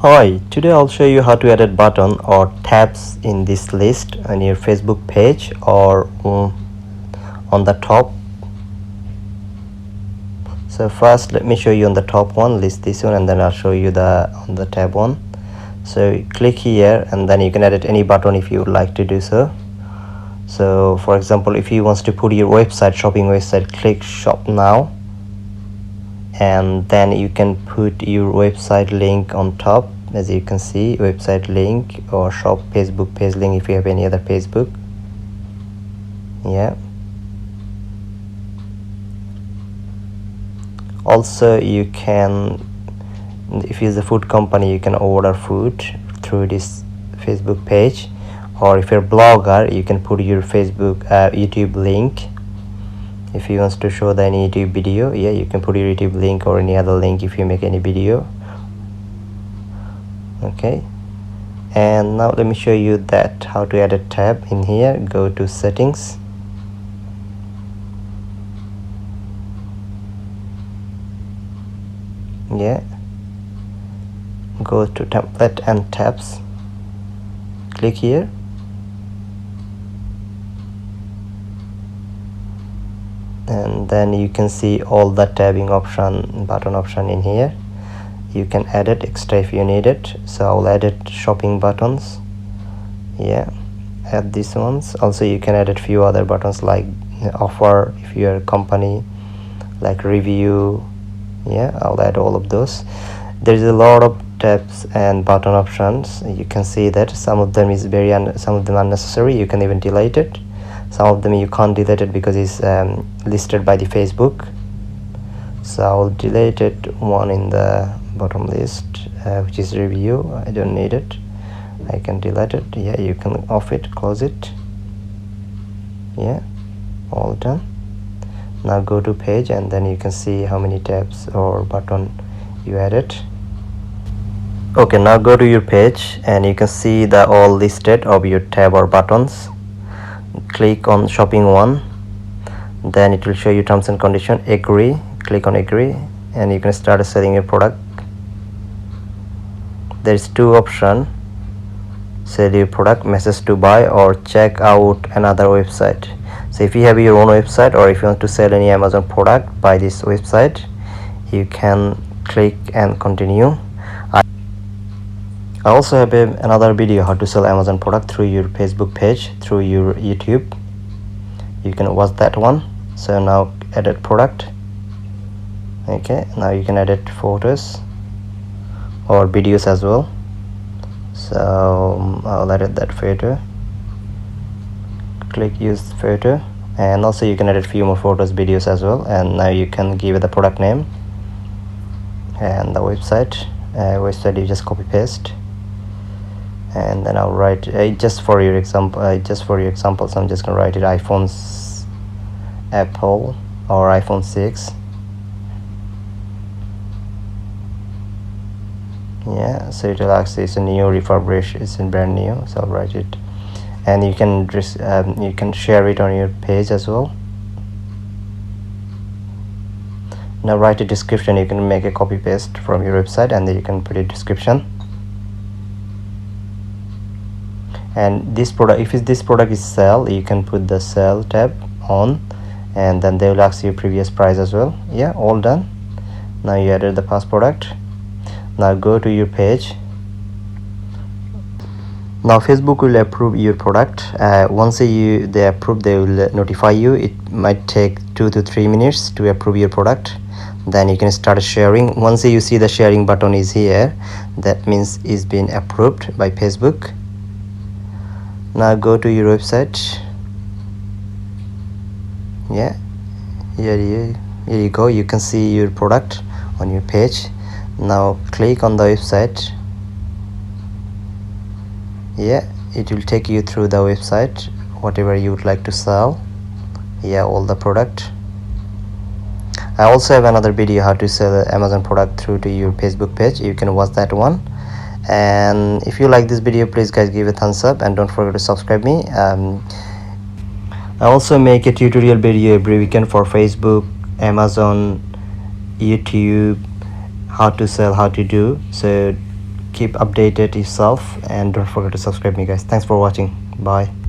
Hi, today I'll show you how to edit button or tabs in this list on your Facebook page or on the top. So first let me show you on the top one, list this one, and then I'll show you on the tab one. So click here and then you can edit any button if you would like to do so. So for example, if you want to put your website, shopping website, click shop now, and then you can put your website link on top. As you can see, website link or shop Facebook page link if you have any other Facebook. Yeah, also you can, if you're a food company, you can order food through this Facebook page, or if you're a blogger, you can put your Facebook YouTube link. If you want to show any YouTube video, yeah, you can put your YouTube link or any other link if you make any video. Okay, and now let me show you that how to edit tab in here. Go to settings, yeah, go to template and tabs, click here, and then you can see all the tabbing option, button option in here. You can edit extra if you need it. So I'll edit shopping buttons, yeah, add these ones. Also you can edit few other buttons like offer if you're a company, like review, yeah, I'll add all of those. There's a lot of tabs and button options. You can see that some of them is some of them unnecessary. You can even delete it. Some of them you can't delete it because it's listed by the Facebook. So I'll delete it, one in the bottom list, which is review. I don't need it, I can delete it. Yeah, you can off it, close it. Yeah, all done. Now go to page and then you can see how many tabs or button you added. Okay, now go to your page and you can see the all listed of your tab or buttons. Click on shopping one, then it will show you terms and condition. Agree, click on agree, and you can start selling your product. There's two options: sell your product, message to buy, or check out another website. So if you have your own website or if you want to sell any Amazon product by this website, you can click and continue. I also have another video how to sell Amazon product through your Facebook page, through your YouTube. You can watch that one. So now edit product. Okay, now you can edit photos or videos as well. So I'll edit that photo. Click use photo, and also you can edit few more photos, videos as well. And now you can give it the product name and the website. You just copy paste, and then I'll write just for your example. So I'm just gonna write it iPhones, Apple, or iPhone 6. Yeah, so it will actually, it's a new refurbished, it's in brand new. So I'll write it, and you can just you can share it on your page as well. Now write a description. You can make a copy paste from your website and then you can put a description. And this product, if this product is sell, you can put the sell tab on, and then they will ask you previous price as well. Yeah, all done. Now you added the past product. Now go to your page. Now Facebook will approve your product. Once they approve, they will notify you. It might take 2 to 3 minutes to approve your product. Then you can start sharing. Once you see the sharing button is here, that means it's been approved by Facebook. Now go to your website. Yeah, here you go. You can see your product on your page. Now click on the website. Yeah, it will take you through the website, whatever you would like to sell. Yeah, all the product. I also have another video how to sell Amazon product through to your Facebook page. You can watch that one. And if you like this video, please guys give a thumbs up and don't forget to subscribe me. I also make a tutorial video every weekend for Facebook, Amazon, YouTube, how to sell, how to do. So keep updated yourself, and don't forget to subscribe me guys. Thanks for watching. Bye.